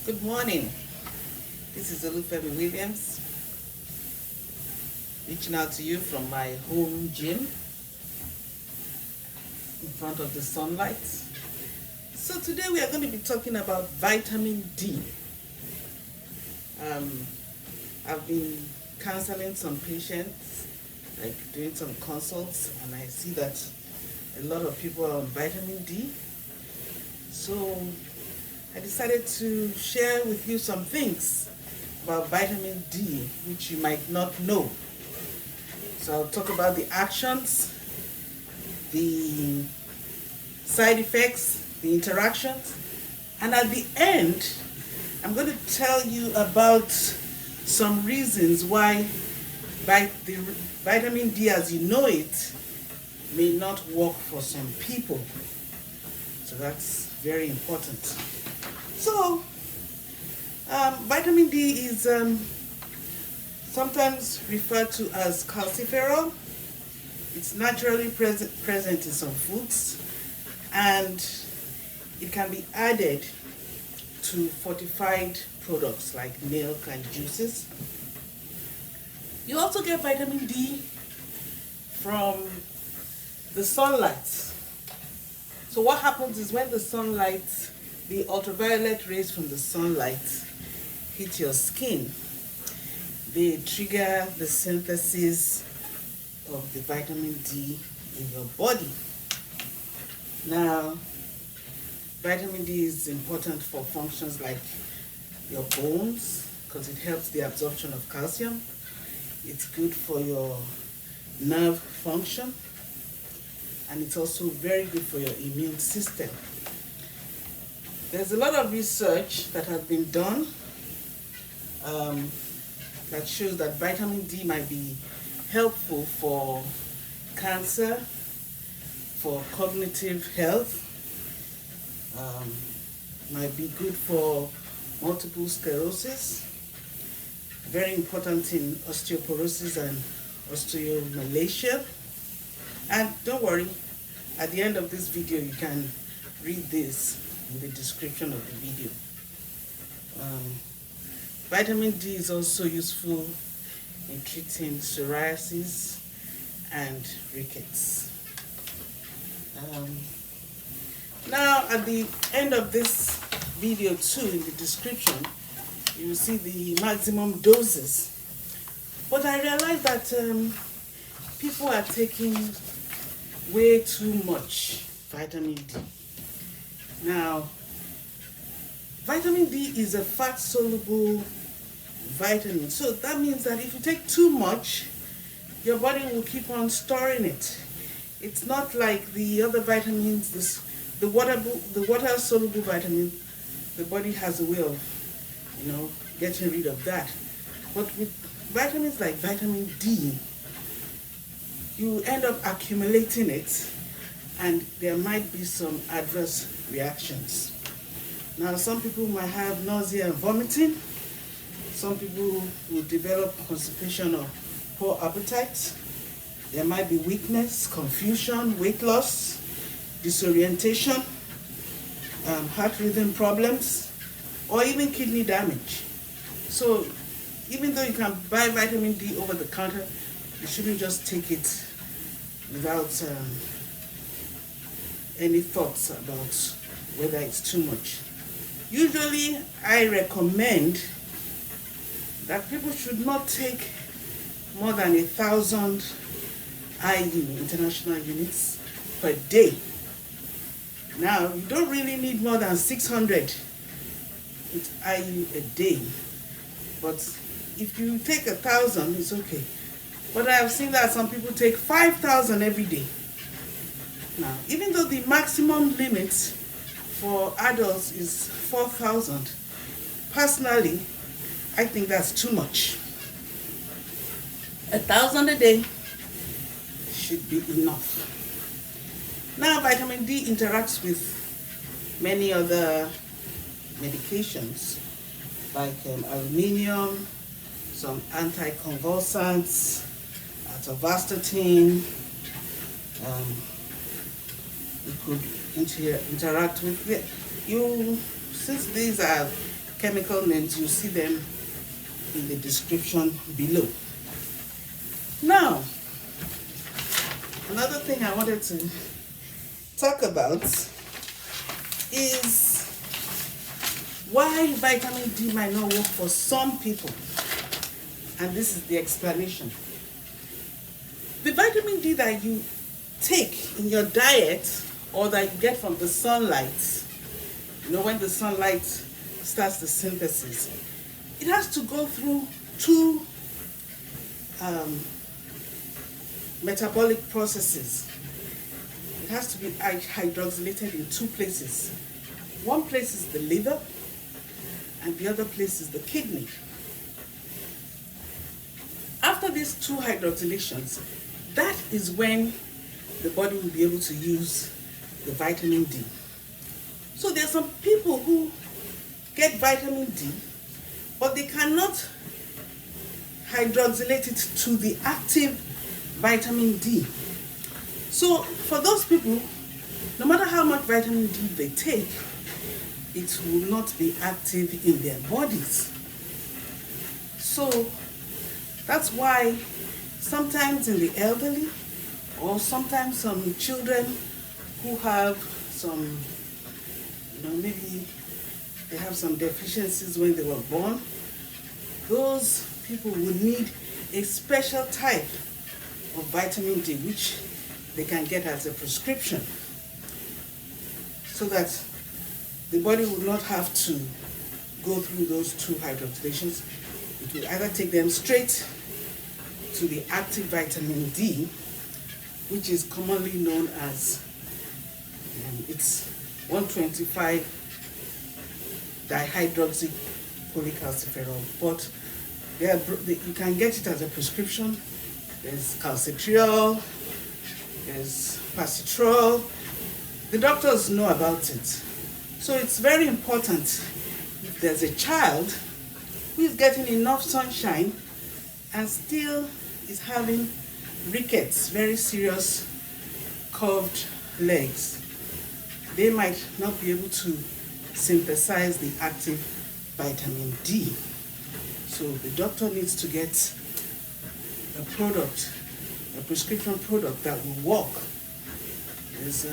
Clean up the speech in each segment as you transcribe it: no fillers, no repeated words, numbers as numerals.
Good morning. This is Olufemi Williams reaching out to you from my home gym in front of the sunlight. So today we are going to be talking about vitamin D. I've been counseling some patients, like doing some consults, and I see that a lot of people are on vitamin D. So I decided to share with you some things about vitamin D which you might not know. So I'll talk about the actions, the side effects, the interactions, and at the end I'm going to tell you about some reasons why the vitamin D as you know it may not work for some people. So that's very important. So vitamin D is sometimes referred to as calciferol. It's naturally present in some foods, and it can be added to fortified products like milk and juices. You also get vitamin D from the sunlight. So what happens is when the ultraviolet rays from the sunlight hit your skin, they trigger the synthesis of the vitamin D in your body. Now, vitamin D is important for functions like your bones because it helps the absorption of calcium. It's good for your nerve function, and it's also very good for your immune system. There's a lot of research that has been done that shows that vitamin D might be helpful for cancer, for cognitive health, might be good for multiple sclerosis, very important in osteoporosis and osteomalacia. And don't worry, at the end of this video you can read this in the description of the video. Vitamin D is also useful in treating psoriasis and rickets. Now at the end of this video too, in the description, you will see the maximum doses. But I realized that people are taking way too much vitamin D. Now, vitamin D is a fat-soluble vitamin. So that means that if you take too much, your body will keep on storing it. It's not like the other vitamins, the water-soluble vitamin, the body has a way of, getting rid of that. But with vitamins like vitamin D, you end up accumulating it, and there might be some adverse reactions. Now, some people might have nausea and vomiting. Some people will develop constipation or poor appetite. There might be weakness, confusion, weight loss, disorientation, heart rhythm problems, or even kidney damage. So even though you can buy vitamin D over the counter, you shouldn't just take it without any thoughts about whether it's too much. Usually I recommend that people should not take more than 1,000 IU, international units, per day. Now, you don't really need more than 600 IU a day, but if you take 1,000, it's okay. But I have seen that some people take 5,000 every day. Now, even though the maximum limit for adults is 4,000, personally, I think that's too much. 1,000 a day should be enough. Now, vitamin D interacts with many other medications like aluminium, some anticonvulsants, atorvastatin. It could interact with it. Since these are chemical names, you'll see them in the description below. Now, another thing I wanted to talk about is why vitamin D might not work for some people. And this is the explanation. The vitamin D that you take in your diet or that you get from the sunlight, when the sunlight starts the synthesis, it has to go through two metabolic processes. It has to be hydroxylated in two places. One place is the liver and the other place is the kidney. After these two hydroxylations, that is when the body will be able to use the vitamin D. So there are some people who get vitamin D, but they cannot hydroxylate it to the active vitamin D. So for those people, no matter how much vitamin D they take, it will not be active in their bodies. So that's why sometimes in the elderly, or sometimes some children who have some, maybe they have some deficiencies when they were born, those people would need a special type of vitamin D, which they can get as a prescription, so that the body would not have to go through those two hydroxylations. It will either take them straight to the active vitamin D, which is commonly known as, it's 125 dihydroxycholecalciferol, but you can get it as a prescription. There's calciferol, there's pacitrol. The doctors know about it. So it's very important, if there's a child who is getting enough sunshine and still is having rickets, very serious curved legs, they might not be able to synthesize the active vitamin D. So the doctor needs to get a product, a prescription product that will work. There's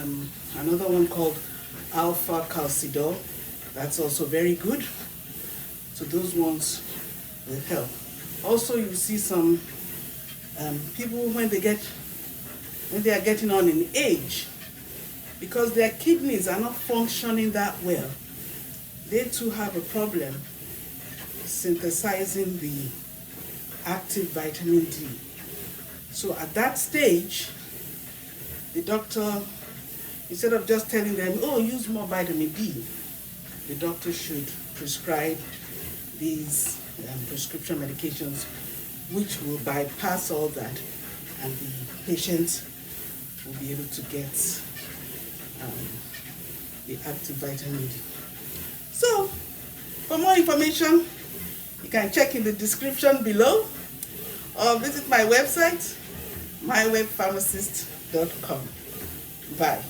another one called alpha calcidol. That's also very good. So those ones will help. Also, you see some people when they are getting on in age, because their kidneys are not functioning that well, they too have a problem synthesizing the active vitamin D. So at that stage, the doctor, instead of just telling them, oh, use more vitamin D, the doctor should prescribe these prescription medications which will bypass all that, and the patient will be able to get the active vitamin D. So, for more information, you can check in the description below or visit my website, mywebpharmacist.com. Bye.